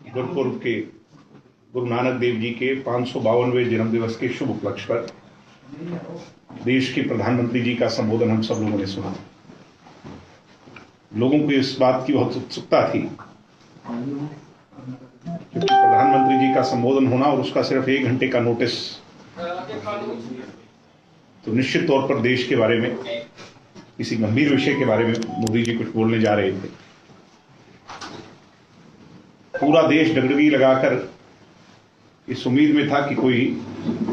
गुरुपुरब के गुरु नानक देव जी के 552वें जन्म दिवस के शुभ उपलक्ष्य पर देश के प्रधानमंत्री जी का संबोधन हम सब लोगों ने सुना। लोगों को इस बात की बहुत उत्सुकता थी क्योंकि प्रधानमंत्री जी का संबोधन होना और उसका सिर्फ 1 घंटे का नोटिस, तो निश्चित तौर पर देश के बारे में, किसी गंभीर विषय के बारे में मोदी जी कुछ बोलने जा रहे थे। पूरा देश डगडगी लगाकर इस उम्मीद में था कि कोई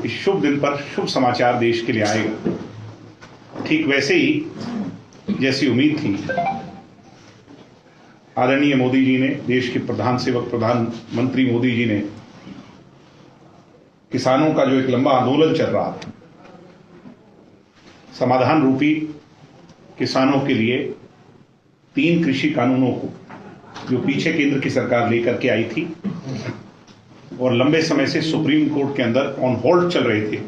इस शुभ दिन पर शुभ समाचार देश के लिए आएगा। ठीक वैसे ही जैसी उम्मीद थी, आदरणीय मोदी जी ने, देश के प्रधान सेवक प्रधानमंत्री मोदी जी ने किसानों का जो एक लंबा आंदोलन चल रहा था, समाधान रूपी किसानों के लिए 3 कृषि कानूनों को, जो पीछे केंद्र की सरकार लेकर के आई थी और लंबे समय से सुप्रीम कोर्ट के अंदर ऑन होल्ड चल रहे थे,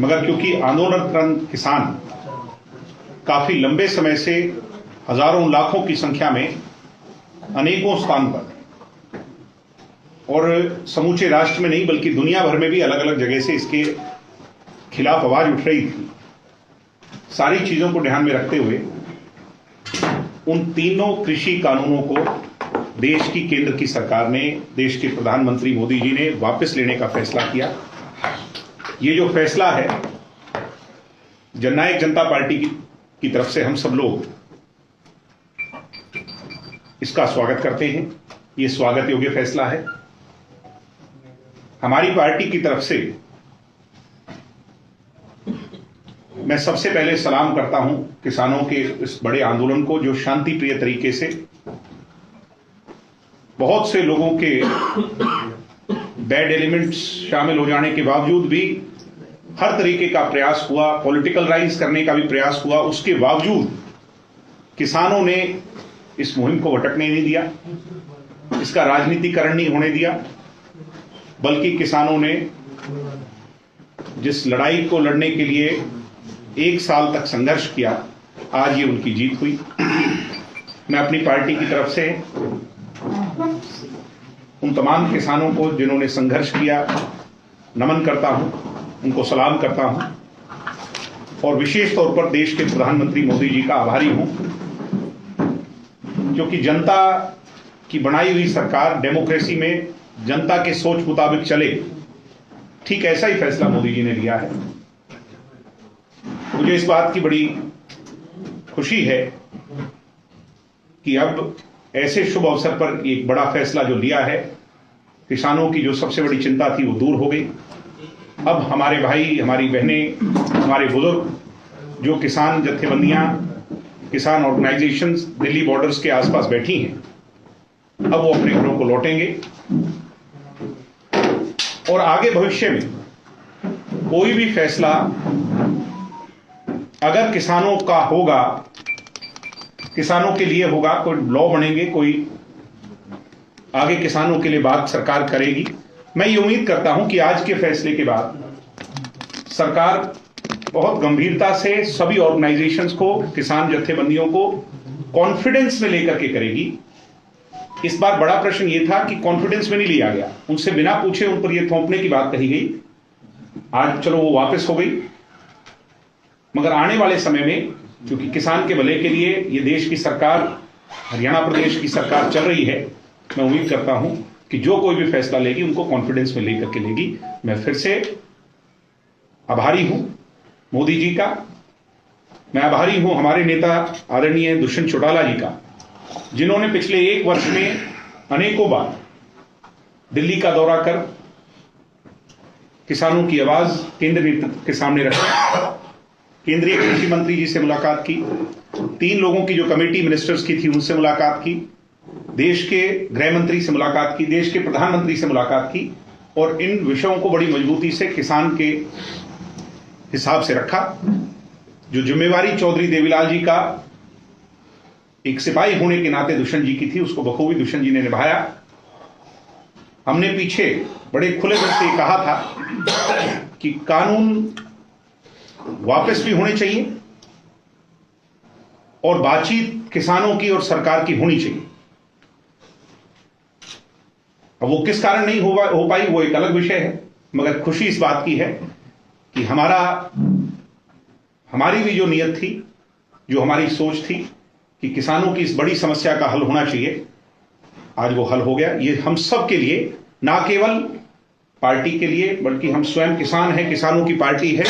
मगर क्योंकि आंदोलनरत किसान काफी लंबे समय से हजारों लाखों की संख्या में अनेकों स्थान पर और समूचे राष्ट्र में नहीं बल्कि दुनिया भर में भी अलग अलग जगह से इसके खिलाफ आवाज उठ रही थी, सारी चीजों को ध्यान में रखते हुए उन तीनों कृषि कानूनों को देश की केंद्र की सरकार ने, देश के प्रधानमंत्री मोदी जी ने वापस लेने का फैसला किया। ये जो फैसला है, जननायक जनता पार्टी की तरफ से हम सब लोग इसका स्वागत करते हैं। ये स्वागत योग्य फैसला है। हमारी पार्टी की तरफ से मैं सबसे पहले सलाम करता हूं किसानों के इस बड़े आंदोलन को, जो शांति प्रिय तरीके से, बहुत से लोगों के बैड एलिमेंट्स शामिल हो जाने के बावजूद भी हर तरीके का प्रयास हुआ, पॉलिटिकलाइज करने का भी प्रयास हुआ, उसके बावजूद किसानों ने इस मुहिम को भटकने नहीं दिया, इसका राजनीतिकरण नहीं होने दिया, बल्कि किसानों ने जिस लड़ाई को लड़ने के लिए 1 साल तक संघर्ष किया, आज ये उनकी जीत हुई। मैं अपनी पार्टी की तरफ से उन तमाम किसानों को जिन्होंने संघर्ष किया नमन करता हूं, उनको सलाम करता हूं और विशेष तौर पर देश के प्रधानमंत्री मोदी जी का आभारी हूं, क्योंकि जनता की बनाई हुई सरकार डेमोक्रेसी में जनता के सोच मुताबिक चले, ठीक ऐसा ही फैसला मोदी जी ने लिया है। मुझे इस बात की बड़ी खुशी है कि अब ऐसे शुभ अवसर पर एक बड़ा फैसला जो लिया है, किसानों की जो सबसे बड़ी चिंता थी वो दूर हो गई। अब हमारे भाई, हमारी बहनें, हमारे बुजुर्ग जो किसान जत्थेबंदियां, किसान ऑर्गेनाइजेशंस दिल्ली बॉर्डर्स के आसपास बैठी हैं, अब वो अपने घरों को लौटेंगे और आगे भविष्य में कोई भी फैसला अगर किसानों का होगा, किसानों के लिए होगा, कोई लॉ बनेंगे, कोई आगे किसानों के लिए बात सरकार करेगी। मैं ये उम्मीद करता हूं कि आज के फैसले के बाद सरकार बहुत गंभीरता से सभी ऑर्गेनाइजेशंस को, किसान जत्थेबंदियों को कॉन्फिडेंस में लेकर के करेगी। इस बार बड़ा प्रश्न ये था कि कॉन्फिडेंस में नहीं लिया गया, उनसे बिना पूछे उन पर यह थोपने की बात कही गई। आज चलो वो वापस हो गई, मगर आने वाले समय में, क्योंकि किसान के भले के लिए ये देश की सरकार, हरियाणा प्रदेश की सरकार चल रही है, मैं उम्मीद करता हूं कि जो कोई भी फैसला लेगी उनको कॉन्फिडेंस में लेकर के लेगी। मैं फिर से आभारी हूं मोदी जी का। मैं आभारी हूं हमारे नेता आदरणीय दुष्यंत चौटाला जी का, जिन्होंने पिछले 1 वर्ष में अनेकों बार दिल्ली का दौरा कर किसानों की आवाज केंद्र नेतृत्व के सामने रखी, केंद्रीय कृषि मंत्री जी से मुलाकात की, 3 लोगों की जो कमेटी मिनिस्टर्स की थी उनसे मुलाकात की, देश के गृह मंत्री से मुलाकात की, देश के प्रधानमंत्री से मुलाकात की और इन विषयों को बड़ी मजबूती से किसान के हिसाब से रखा। जो जिम्मेवारी चौधरी देवीलाल जी का एक सिपाही होने के नाते दुष्यंत जी की थी, उसको बखूबी दुष्यंत जी ने निभाया। हमने पीछे बड़े खुले दिल से कहा था कि कानून वापस भी होने चाहिए और बातचीत किसानों की और सरकार की होनी चाहिए। अब वो किस कारण नहीं हो पाई वो एक अलग विषय है, मगर खुशी इस बात की है कि हमारी भी जो नियत थी, जो हमारी सोच थी कि किसानों की इस बड़ी समस्या का हल होना चाहिए, आज वो हल हो गया। ये हम सब के लिए, ना केवल पार्टी के लिए, बल्कि हम स्वयं किसान हैं, किसानों की पार्टी है,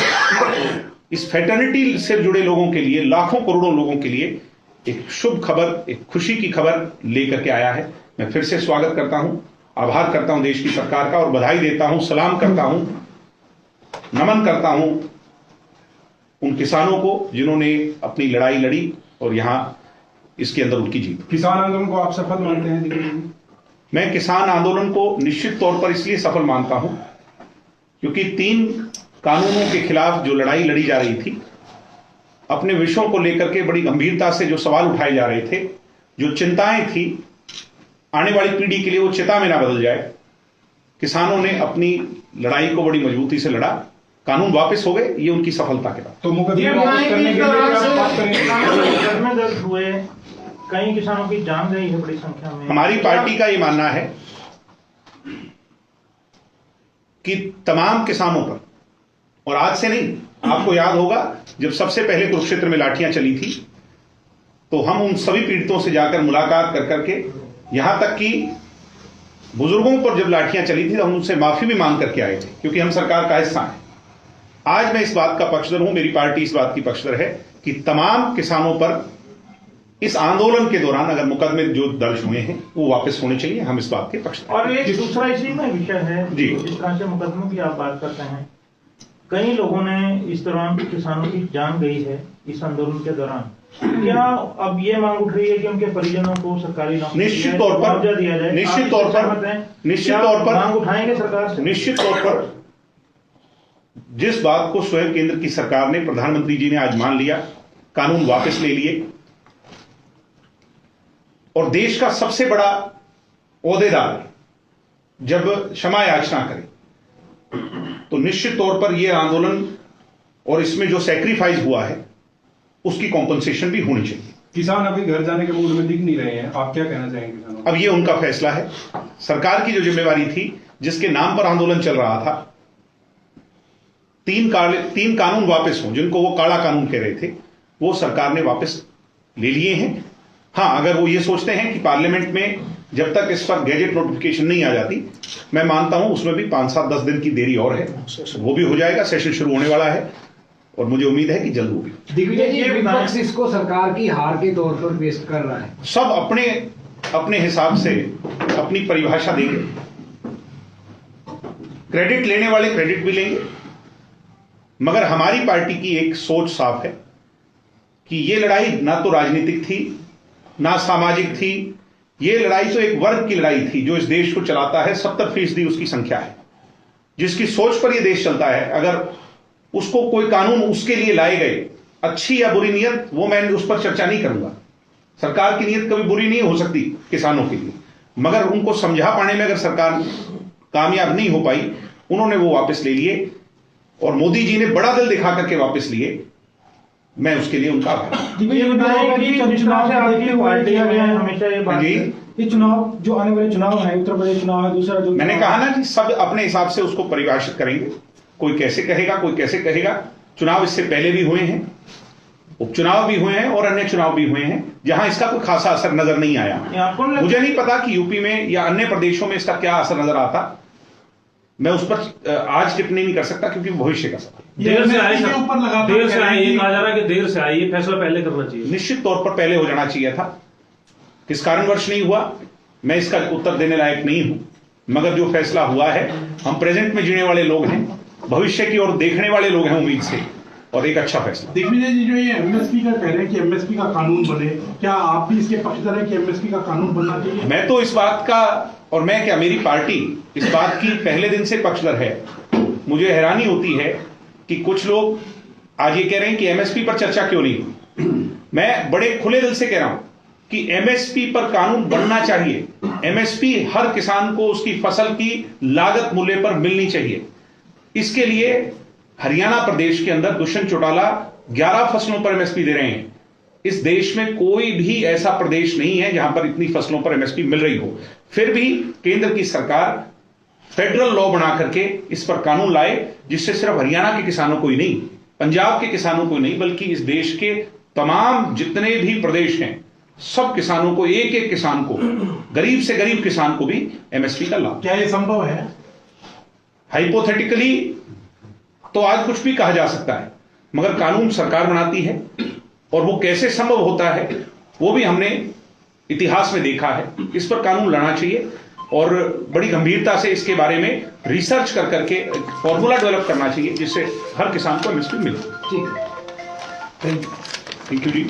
इस फेटर्निटी से जुड़े लोगों के लिए, लाखों करोड़ों लोगों के लिए एक शुभ खबर, एक खुशी की खबर लेकर के आया है। मैं फिर से स्वागत करता हूं, आभार करता हूं देश की सरकार का और बधाई देता हूं, सलाम करता हूं, नमन करता हूं उन किसानों को जिन्होंने अपनी लड़ाई लड़ी और यहां इसके अंदर उनकी जीत। किसान आंदोलन को आप सफल मानते हैं? मैं किसान आंदोलन को निश्चित तौर पर इसलिए सफल मानता हूं क्योंकि 3 कानूनों के खिलाफ जो लड़ाई लड़ी जा रही थी, अपने विषयों को लेकर के बड़ी गंभीरता से जो सवाल उठाए जा रहे थे, जो चिंताएं थी आने वाली पीढ़ी के लिए, वो चिंता में ना बदल जाए, किसानों ने अपनी लड़ाई को बड़ी मजबूती से लड़ा, कानून वापस हो गए, ये उनकी सफलता के बाद। तो मुकदमे वापस करने के लिए बात करेंगे? हुए कई किसानों की जान गई है बड़ी संख्या में। हमारी पार्टी का ये मानना है कि तमाम किसानों पर, और आज से नहीं, आपको याद होगा जब सबसे पहले कुरुक्षेत्र में लाठियां चली थी तो हम उन सभी पीड़ितों से जाकर मुलाकात कर करके, यहां तक कि बुजुर्गों पर जब लाठियां चली थी तो हम उनसे माफी भी मांग करके आए थे, क्योंकि हम सरकार का हिस्सा हैं। आज मैं इस बात का पक्षधर हूं, मेरी पार्टी इस बात की पक्षधर है कि तमाम किसानों पर इस आंदोलन के दौरान अगर मुकदमे जो दर्ज हुए हैं वो वापस होने चाहिए, हम इस बात के पक्षधर। और एक दूसरा इसी में विषय है जी, जिस तरह से मुकदमों की आप बात करते हैं, कई लोगों ने इस दौरान किसानों की जान गई है इस आंदोलन के दौरान। क्या अब ये मांग उठ रही है कि उनके परिजनों को सरकारी नौकरी निश्चित तौर पर दिया जाए? निश्चित तौर पर मांग उठाएंगे सरकार से? निश्चित तौर पर जिस बात को स्वयं केंद्र की सरकार ने, प्रधानमंत्री जी ने आज मान लिया, कानून वापस ले लिए और देश का सबसे बड़ा ओहदेदार जब क्षमा याचना करे तो निश्चित तौर पर यह आंदोलन और इसमें जो सैक्रिफाइस हुआ है उसकी कॉम्पनसेशन भी होनी चाहिए। किसान अभी घर जाने के मूड में दिख नहीं रहे हैं, आप क्या कहना चाहेंगे किसानों? अब ये उनका फैसला है। सरकार की जो जिम्मेवारी थी, जिसके नाम पर आंदोलन चल रहा था, 3 कानून वापस हों, जिनको वो काला कानून कह रहे थे, वो सरकार ने वापस ले लिए हैं। हाँ, अगर वो ये सोचते हैं कि पार्लियामेंट में जब तक इस पर गैजेट नोटिफिकेशन नहीं आ जाती, मैं मानता हूं उसमें भी 5, 7, 10 दिन की देरी और है, वो भी हो जाएगा। सेशन शुरू होने वाला है और मुझे उम्मीद है कि जल्द होगी। दिग्विजय जी, विपक्ष इसको सरकार की हार के तौर पर पेश कर रहा है। सब अपने अपने हिसाब से अपनी परिभाषा देंगे, क्रेडिट लेने वाले क्रेडिट भी लेंगे, मगर हमारी पार्टी की एक सोच साफ है कि ये लड़ाई ना तो राजनीतिक थी, ना सामाजिक थी, ये लड़ाई तो एक वर्ग की लड़ाई थी जो इस देश को चलाता है। 70% उसकी संख्या है, जिसकी सोच पर यह देश चलता है। अगर उसको कोई कानून उसके लिए लाए गए, अच्छी या बुरी नीयत, वो मैं उस पर चर्चा नहीं करूंगा। सरकार की नीयत कभी बुरी नहीं हो सकती किसानों के लिए, मगर उनको समझा पाने में अगर सरकार कामयाब नहीं हो पाई, उन्होंने वो वापस ले लिए और मोदी जी ने बड़ा दिल दिखा करके वापस लिए। मैं उसके लिए उनका आभार। ये चुनाव जो आने वाले चुनाव है, उत्तर प्रदेश चुनाव है, दूसरा जो मैंने कहा ना कि सब अपने हिसाब से उसको परिभाषित करेंगे, कोई कैसे कहेगा, कोई कैसे कहेगा। चुनाव इससे पहले भी हुए हैं, उपचुनाव भी हुए हैं और अन्य चुनाव भी हुए हैं जहां इसका कोई खासा असर नजर नहीं आया। मुझे नहीं पता कि यूपी में या अन्य प्रदेशों में इसका क्या असर नजर आता, मैं उस पर आज टिप्पणी नहीं कर सकता क्योंकि भविष्य का सवाल। देर से आई, देर से आई, ये कहा जा रहा है कि देर से आई, ये फैसला पहले करना चाहिए। निश्चित तौर पर पहले हो जाना चाहिए था। किस कारणवश नहीं हुआ, मैं इसका उत्तर देने लायक नहीं हूं, मगर जो फैसला हुआ है, हम प्रेजेंट में जीने वाले लोग हैं, भविष्य की ओर देखने वाले लोग हैं उम्मीद से, और एक अच्छा फैसला। दिग्विजय जी, जो ये एमएसपी का कह रहे हैं कि एमएसपी का कानून बने, क्या आप भी इसके पक्षधर हैं कि एमएसपी का कानून बनना चाहिए? मैं तो इस बात का, और मैं क्या, मेरी पार्टी इस बात की पहले दिन से पक्षधर है। मुझे हैरानी होती है कि कुछ लोग आज ये कह रहे हैं कि एमएसपी पर चर्चा क्यों नहीं हुई। मैं बड़े खुले दिल से कह रहा हूं कि एमएसपी पर कानून बनना चाहिए। एमएसपी हर किसान को उसकी फसल की लागत मूल्य पर मिलनी चाहिए। इसके लिए हरियाणा प्रदेश के अंदर दुष्यंत चौटाला 11 फसलों पर एमएसपी दे रहे हैं। इस देश में कोई भी ऐसा प्रदेश नहीं है जहां पर इतनी फसलों पर एमएसपी मिल रही हो। फिर भी केंद्र की सरकार फेडरल लॉ बना करके इस पर कानून लाए, जिससे सिर्फ हरियाणा के किसानों को ही नहीं, पंजाब के किसानों को नहीं, बल्कि इस देश के तमाम जितने भी प्रदेश हैं सब किसानों को, एक एक किसान को, गरीब से गरीब किसान को भी एमएसपी का लाभ। क्या ये संभव है? हाइपोथेटिकली तो आज कुछ भी कहा जा सकता है, मगर कानून सरकार बनाती है और वो कैसे संभव होता है वो भी हमने इतिहास में देखा है। इस पर कानून लाना चाहिए और बड़ी गंभीरता से इसके बारे में रिसर्च कर करके फॉर्मूला डेवलप करना चाहिए जिससे हर किसान को एमएसपी मिले। ठीक है। Thank you ji.